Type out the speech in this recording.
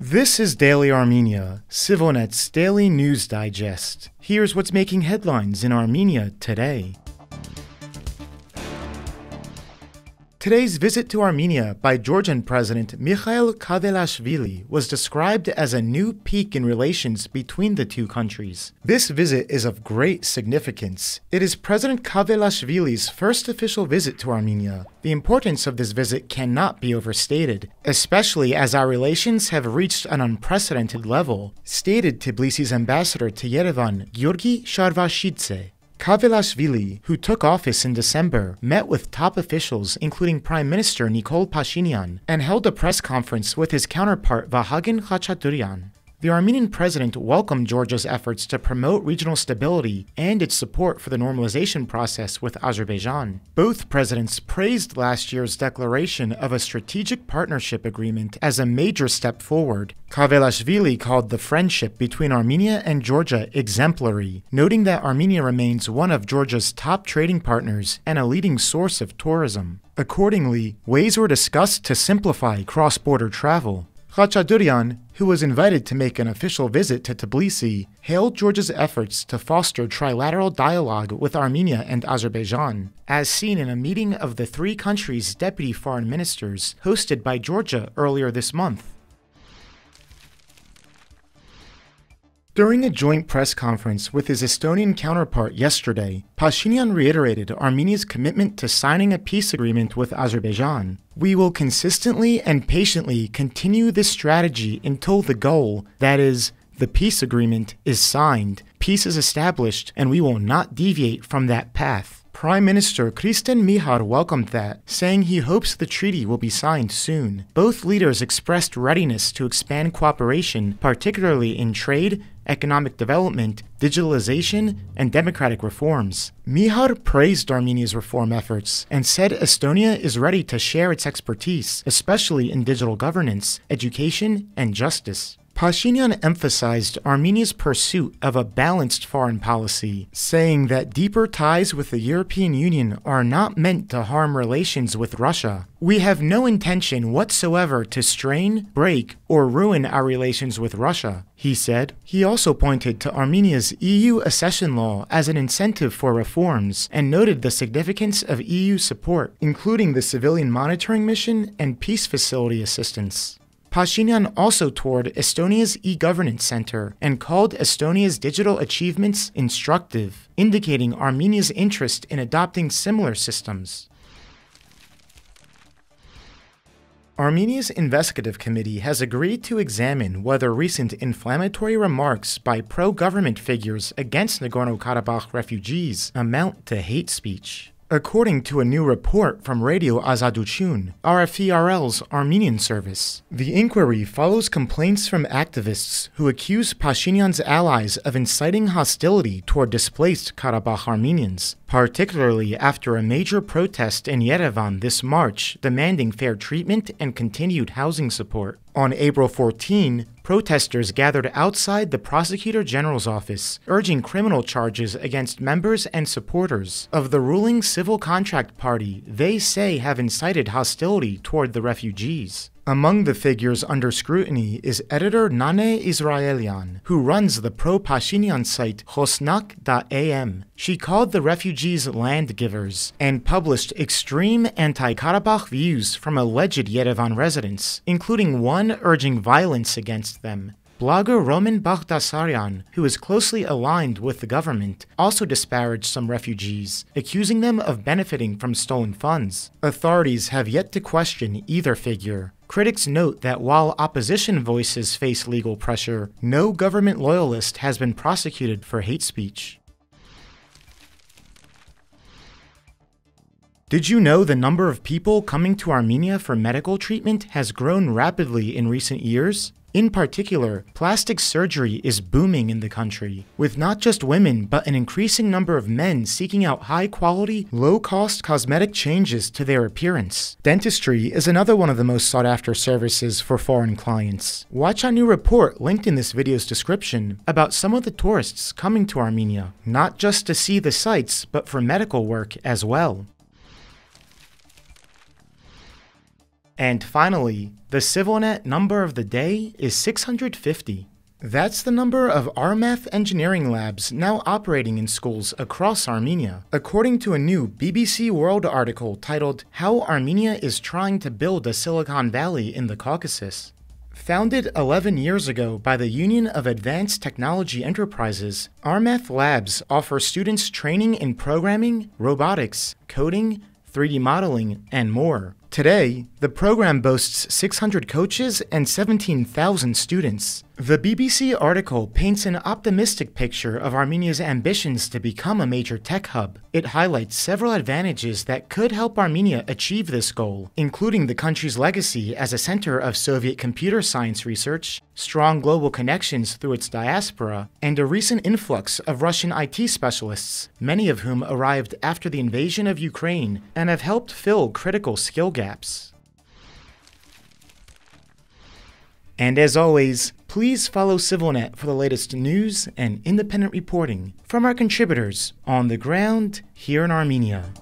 This is Daily Armenia, ＳիվիլNeթ's daily news digest. Here's what's making headlines in Armenia today. Today's visit to Armenia by Georgian President Mikheil Kavelashvili was described as a new peak in relations between the two countries. This visit is of great significance. It is President Kavelashvili's first official visit to Armenia. The importance of this visit cannot be overstated, especially as our relations have reached an unprecedented level, stated Tbilisi's ambassador to Yerevan, Georgi Sharvashidze. Kavelashvili, who took office in December, met with top officials including Prime Minister Nikol Pashinyan and held a press conference with his counterpart Vahagin Khachaturian. The Armenian president welcomed Georgia's efforts to promote regional stability and its support for the normalization process with Azerbaijan. Both presidents praised last year's declaration of a strategic partnership agreement as a major step forward. Kavelashvili called the friendship between Armenia and Georgia exemplary, noting that Armenia remains one of Georgia's top trading partners and a leading source of tourism. Accordingly, ways were discussed to simplify cross-border travel. Khachaturian, who was invited to make an official visit to Tbilisi, hailed Georgia's efforts to foster trilateral dialogue with Armenia and Azerbaijan, as seen in a meeting of the three countries' deputy foreign ministers hosted by Georgia earlier this month. During a joint press conference with his Estonian counterpart yesterday, Pashinyan reiterated Armenia's commitment to signing a peace agreement with Azerbaijan. We will consistently and patiently continue this strategy until the goal, that is, the peace agreement, is signed, peace is established, and we will not deviate from that path. Prime Minister Kristen welcomed that, saying he hopes the treaty will be signed soon. Both leaders expressed readiness to expand cooperation, particularly in trade, economic development, digitalization, and democratic reforms. Michal praised Armenia's reform efforts and said Estonia is ready to share its expertise, especially in digital governance, education, and justice. Pashinyan emphasized Armenia's pursuit of a balanced foreign policy, saying that deeper ties with the European Union are not meant to harm relations with Russia. We have no intention whatsoever to strain, break, or ruin our relations with Russia, he said. He also pointed to Armenia's EU accession law as an incentive for reforms and noted the significance of EU support, including the civilian monitoring mission and peace facility assistance. Pashinyan also toured Estonia's e-governance center and called Estonia's digital achievements instructive, indicating Armenia's interest in adopting similar systems. Armenia's Investigative Committee has agreed to examine whether recent inflammatory remarks by pro-government figures against Nagorno-Karabakh refugees amount to hate speech. According to a new report from Radio Azaduchun, RFERL's Armenian service, the inquiry follows complaints from activists who accuse Pashinyan's allies of inciting hostility toward displaced Karabakh Armenians, particularly after a major protest in Yerevan this March demanding fair treatment and continued housing support. On April 14, protesters gathered outside the Prosecutor General's office, urging criminal charges against members and supporters of the ruling Civil Contract Party they say have incited hostility toward the refugees. Among the figures under scrutiny is editor Nane Israelian, who runs the pro-Pashinyan site Khosnak.am. She called the refugees land givers and published extreme anti-Karabakh views from alleged Yerevan residents, including one urging violence against them. Blogger Roman Baghdasaryan, who is closely aligned with the government, also disparaged some refugees, accusing them of benefiting from stolen funds. Authorities have yet to question either figure. Critics note that while opposition voices face legal pressure, no government loyalist has been prosecuted for hate speech. Did you know the number of people coming to Armenia for medical treatment has grown rapidly in recent years? In particular, plastic surgery is booming in the country, with not just women but an increasing number of men seeking out high-quality, low-cost cosmetic changes to their appearance. Dentistry is another one of the most sought-after services for foreign clients. Watch our new report linked in this video's description about some of the tourists coming to Armenia, not just to see the sights but for medical work as well. And finally, the CivilNet number of the day is 650. That's the number of RMath engineering labs now operating in schools across Armenia, according to a new BBC World article titled How Armenia is Trying to Build a Silicon Valley in the Caucasus. Founded 11 years ago by the Union of Advanced Technology Enterprises, RMath labs offer students training in programming, robotics, coding, 3D modeling, and more. Today, the program boasts 600 coaches and 17,000 students. The BBC article paints an optimistic picture of Armenia's ambitions to become a major tech hub. It highlights several advantages that could help Armenia achieve this goal, including the country's legacy as a center of Soviet computer science research, strong global connections through its diaspora, and a recent influx of Russian IT specialists, many of whom arrived after the invasion of Ukraine and have helped fill critical skill gaps. And as always, please follow CivilNet for the latest news and independent reporting from our contributors on the ground here in Armenia.